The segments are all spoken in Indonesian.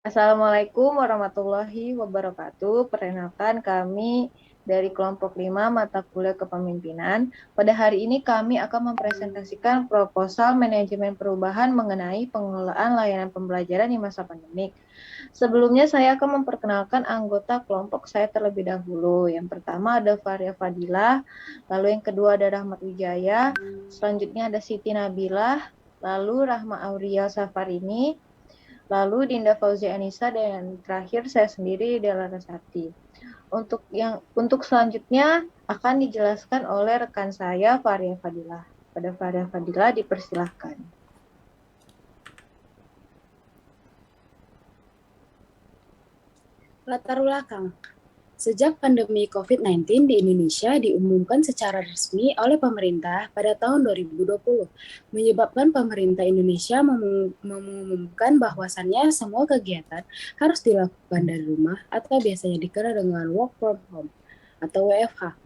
Assalamualaikum warahmatullahi wabarakatuh. Perkenalkan kami dari kelompok 5 mata kuliah kepemimpinan. Pada hari ini kami akan mempresentasikan proposal manajemen perubahan mengenai pengelolaan layanan pembelajaran di masa pandemik. Sebelumnya saya akan memperkenalkan anggota kelompok saya terlebih dahulu. Yang pertama ada Faria Fadilah, lalu yang kedua ada Rahmat Wijaya, selanjutnya ada Siti Nabilah, lalu Rahma Auria Safarini, lalu Dinda Fauzia Anissa, dan terakhir saya sendiri Della Rasati. Untuk selanjutnya akan dijelaskan oleh rekan saya Faria Fadilah. Pada Faria Fadilah dipersilahkan. Latar belakang. Sejak pandemi COVID-19 di Indonesia diumumkan secara resmi oleh pemerintah pada tahun 2020, menyebabkan pemerintah Indonesia mengumumkan bahwasannya semua kegiatan harus dilakukan dari rumah atau biasanya dikenal dengan work from home atau WFH.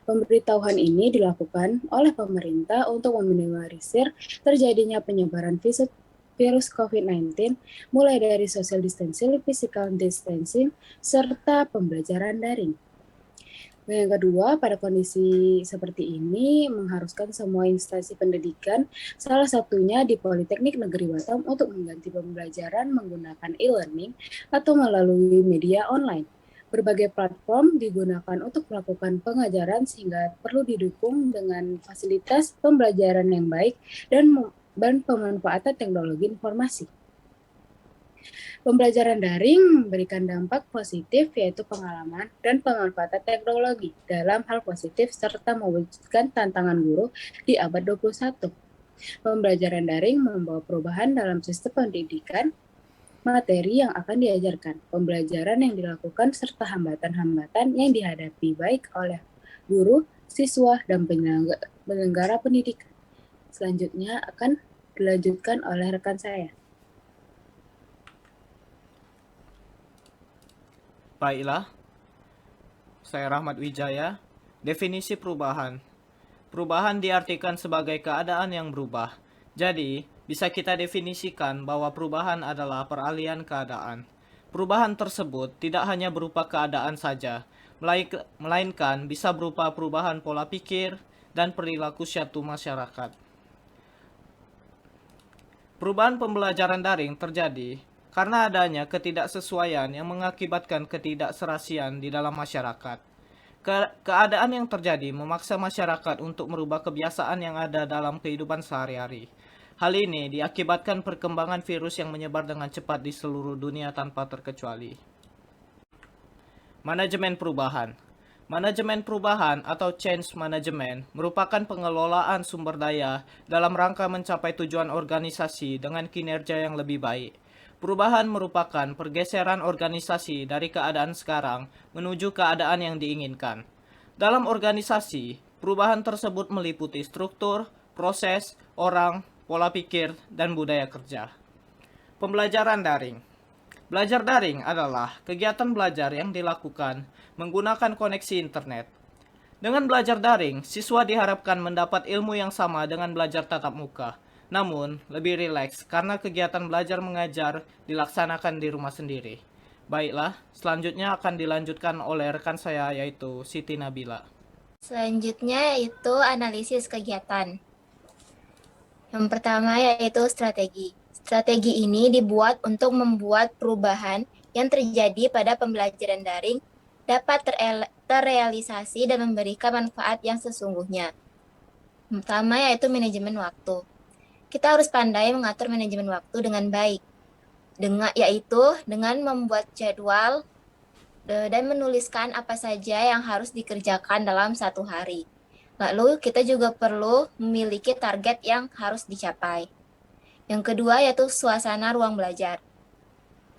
Pemberitahuan ini dilakukan oleh pemerintah untuk meminimalisir terjadinya penyebaran virus COVID-19, mulai dari social distancing, physical distancing, serta pembelajaran daring. Yang kedua, pada kondisi seperti ini mengharuskan semua instansi pendidikan, salah satunya di Politeknik Negeri Batam, untuk mengganti pembelajaran menggunakan e-learning atau melalui media online. Berbagai platform digunakan untuk melakukan pengajaran sehingga perlu didukung dengan fasilitas pembelajaran yang baik dan pemanfaatan teknologi informasi. Pembelajaran daring memberikan dampak positif, yaitu pengalaman dan pemanfaatan teknologi dalam hal positif serta mewujudkan tantangan guru di abad 21. Pembelajaran daring membawa perubahan dalam sistem pendidikan, materi yang akan diajarkan, pembelajaran yang dilakukan, serta hambatan-hambatan yang dihadapi baik oleh guru, siswa, dan penyelenggara pendidikan. Selanjutnya akan dilanjutkan oleh rekan saya. Baiklah, saya Rahmat Wijaya. Definisi perubahan. Perubahan diartikan sebagai keadaan yang berubah. Jadi, bisa kita definisikan bahwa perubahan adalah peralihan keadaan. Perubahan tersebut tidak hanya berupa keadaan saja, melainkan bisa berupa perubahan pola pikir dan perilaku suatu masyarakat. Perubahan pembelajaran daring terjadi karena adanya ketidaksesuaian yang mengakibatkan ketidakserasian di dalam masyarakat. Keadaan yang terjadi memaksa masyarakat untuk merubah kebiasaan yang ada dalam kehidupan sehari-hari. Hal ini diakibatkan perkembangan virus yang menyebar dengan cepat di seluruh dunia tanpa terkecuali. Manajemen perubahan. Manajemen perubahan atau change management merupakan pengelolaan sumber daya dalam rangka mencapai tujuan organisasi dengan kinerja yang lebih baik. Perubahan merupakan pergeseran organisasi dari keadaan sekarang menuju keadaan yang diinginkan. Dalam organisasi, perubahan tersebut meliputi struktur, proses, orang, pola pikir, dan budaya kerja. Pembelajaran daring. Belajar daring adalah kegiatan belajar yang dilakukan menggunakan koneksi internet. Dengan belajar daring, siswa diharapkan mendapat ilmu yang sama dengan belajar tatap muka, namun lebih rileks karena kegiatan belajar mengajar dilaksanakan di rumah sendiri. Baiklah, selanjutnya akan dilanjutkan oleh rekan saya yaitu Siti Nabila. Selanjutnya yaitu analisis kegiatan. Yang pertama yaitu strategi. Strategi ini dibuat untuk membuat perubahan yang terjadi pada pembelajaran daring dapat terrealisasi dan memberikan manfaat yang sesungguhnya. Pertama yaitu manajemen waktu. Kita harus pandai mengatur manajemen waktu dengan baik, yaitu dengan membuat jadwal dan menuliskan apa saja yang harus dikerjakan dalam satu hari. Lalu kita juga perlu memiliki target yang harus dicapai. Yang kedua yaitu suasana ruang belajar.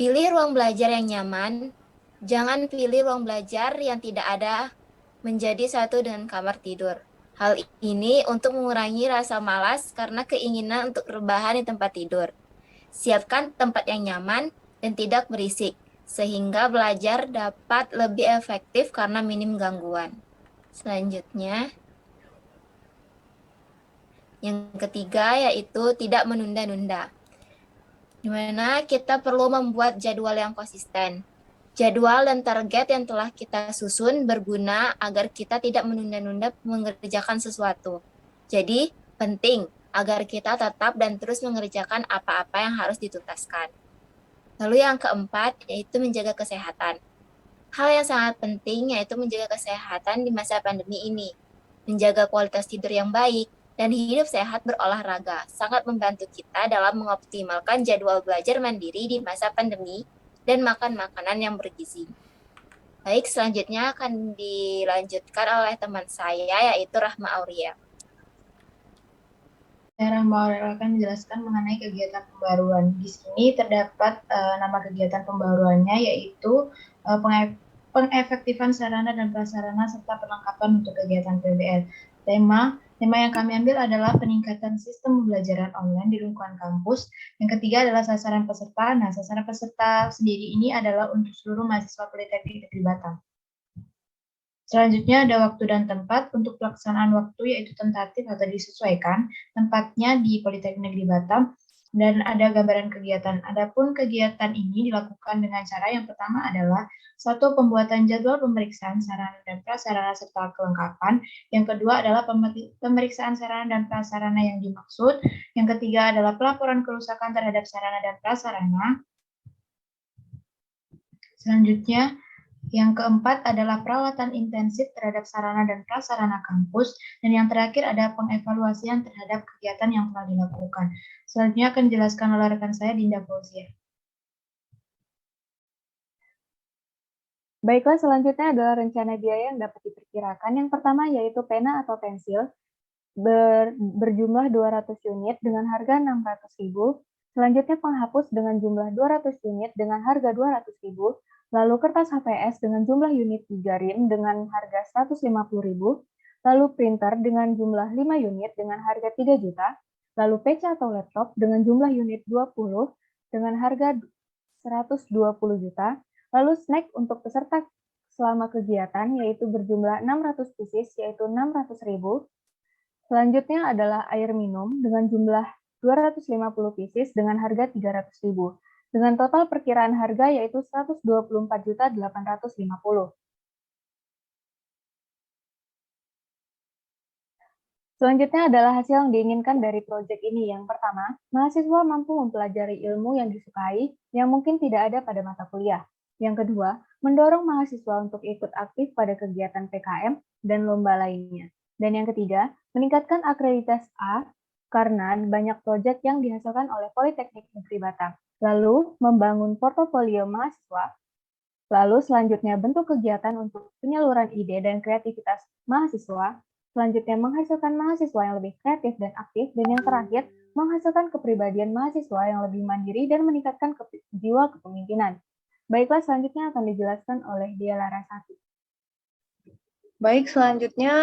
Pilih ruang belajar yang nyaman, jangan pilih ruang belajar yang tidak ada menjadi satu dengan kamar tidur. Hal ini untuk mengurangi rasa malas karena keinginan untuk rebahan di tempat tidur. Siapkan tempat yang nyaman dan tidak berisik, sehingga belajar dapat lebih efektif karena minim gangguan. Selanjutnya, yang ketiga yaitu tidak menunda-nunda. di mana kita perlu membuat jadwal yang konsisten. Jadwal dan target yang telah kita susun berguna agar kita tidak menunda-nunda mengerjakan sesuatu. Jadi, penting agar kita tetap dan terus mengerjakan apa-apa yang harus dituntaskan. Lalu yang keempat, yaitu menjaga kesehatan. Hal yang sangat penting yaitu menjaga kesehatan di masa pandemi ini. Menjaga kualitas tidur yang baik dan hidup sehat berolahraga sangat membantu kita dalam mengoptimalkan jadwal belajar mandiri di masa pandemi dan makan makanan yang bergizi. Baik, selanjutnya akan dilanjutkan oleh teman saya yaitu Rahma Auria. Saya Rahma Aurel akan menjelaskan mengenai kegiatan pembaruan. Di sini terdapat nama kegiatan pembaruannya yaitu pengefektifan sarana dan prasarana serta perlengkapan untuk kegiatan PBL. Tema yang kami ambil adalah peningkatan sistem pembelajaran online di lingkungan kampus. Yang ketiga adalah sasaran peserta. Nah, sasaran peserta sendiri ini adalah untuk seluruh mahasiswa Politeknik Negeri Batam. Selanjutnya ada waktu dan tempat. Untuk pelaksanaan waktu yaitu tentatif atau disesuaikan. Tempatnya di Politeknik Negeri Batam. Dan ada gambaran kegiatan. Adapun kegiatan ini dilakukan dengan cara yang pertama adalah satu, pembuatan jadwal pemeriksaan sarana dan prasarana serta kelengkapan. Yang kedua adalah pemeriksaan sarana dan prasarana yang dimaksud. Yang ketiga adalah pelaporan kerusakan terhadap sarana dan prasarana. Selanjutnya, yang keempat adalah perawatan intensif terhadap sarana dan prasarana kampus. Dan yang terakhir ada pengevaluasian terhadap kegiatan yang telah dilakukan. Selanjutnya akan dijelaskan oleh rekan saya, Dinda Fauzia. Baiklah, selanjutnya adalah rencana biaya yang dapat diperkirakan. Yang pertama yaitu pena atau pensil berjumlah 200 unit dengan harga 600.000. Selanjutnya penghapus dengan jumlah 200 unit dengan harga 200.000. Lalu kertas HPS dengan jumlah unit 3 rim dengan harga 150.000. Lalu printer dengan jumlah 5 unit dengan harga 3 juta. Lalu PC atau laptop dengan jumlah unit 20 dengan harga 120 juta. Lalu snack untuk peserta selama kegiatan yaitu berjumlah 600 pieces yaitu 600.000. Selanjutnya adalah air minum dengan jumlah 250 pieces dengan harga 300.000. Dengan total perkiraan harga yaitu 124.850. Selanjutnya adalah hasil yang diinginkan dari proyek ini. Yang pertama, mahasiswa mampu mempelajari ilmu yang disukai yang mungkin tidak ada pada mata kuliah. Yang kedua, mendorong mahasiswa untuk ikut aktif pada kegiatan PKM dan lomba lainnya. Dan yang ketiga, meningkatkan akreditasi A karena banyak proyek yang dihasilkan oleh Politeknik Negeri Batam. Lalu, membangun portofolio mahasiswa. Lalu, selanjutnya bentuk kegiatan untuk penyaluran ide dan kreativitas mahasiswa. Selanjutnya, menghasilkan mahasiswa yang lebih kreatif dan aktif. Dan yang terakhir, menghasilkan kepribadian mahasiswa yang lebih mandiri dan meningkatkan jiwa kepemimpinan. Baiklah, selanjutnya akan dijelaskan oleh Dia Larasati. Baik, selanjutnya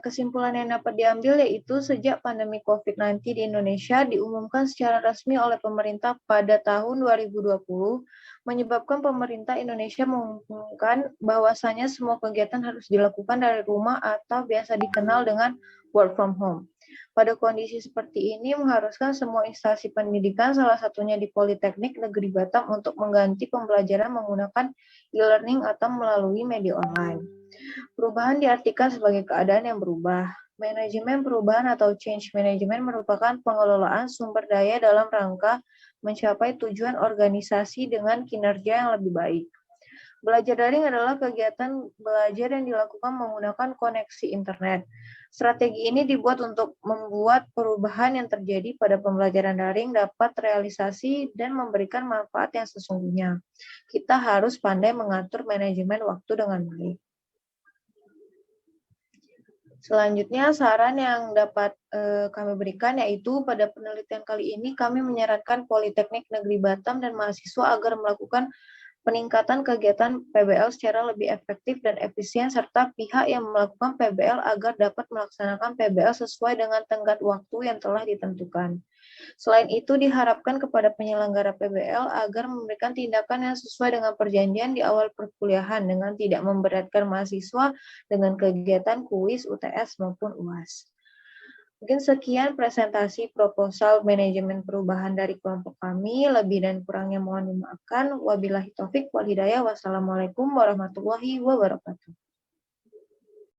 kesimpulan yang dapat diambil yaitu sejak pandemi COVID-19 di Indonesia diumumkan secara resmi oleh pemerintah pada tahun 2020, menyebabkan pemerintah Indonesia mengumumkan bahwasanya semua kegiatan harus dilakukan dari rumah atau biasa dikenal dengan work from home. Pada kondisi seperti ini mengharuskan semua instansi pendidikan, salah satunya di Politeknik Negeri Batam, untuk mengganti pembelajaran menggunakan e-learning atau melalui media online. Perubahan diartikan sebagai keadaan yang berubah. Manajemen perubahan atau change management merupakan pengelolaan sumber daya dalam rangka mencapai tujuan organisasi dengan kinerja yang lebih baik. Belajar daring adalah kegiatan belajar yang dilakukan menggunakan koneksi internet. Strategi ini dibuat untuk membuat perubahan yang terjadi pada pembelajaran daring dapat realisasi dan memberikan manfaat yang sesungguhnya. Kita harus pandai mengatur manajemen waktu dengan baik. Selanjutnya, saran yang dapat kami berikan yaitu pada penelitian kali ini kami menyarankan Politeknik Negeri Batam dan mahasiswa agar melakukan peningkatan kegiatan PBL secara lebih efektif dan efisien, serta pihak yang melakukan PBL agar dapat melaksanakan PBL sesuai dengan tenggat waktu yang telah ditentukan. Selain itu, diharapkan kepada penyelenggara PBL agar memberikan tindakan yang sesuai dengan perjanjian di awal perkuliahan dengan tidak memberatkan mahasiswa dengan kegiatan kuis, UTS, maupun UAS. Mungkin sekian presentasi proposal manajemen perubahan dari kelompok kami. Lebih dan kurangnya mohon dimaafkan. Wabillahi taufik wal hidayah. Wassalamualaikum warahmatullahi wabarakatuh.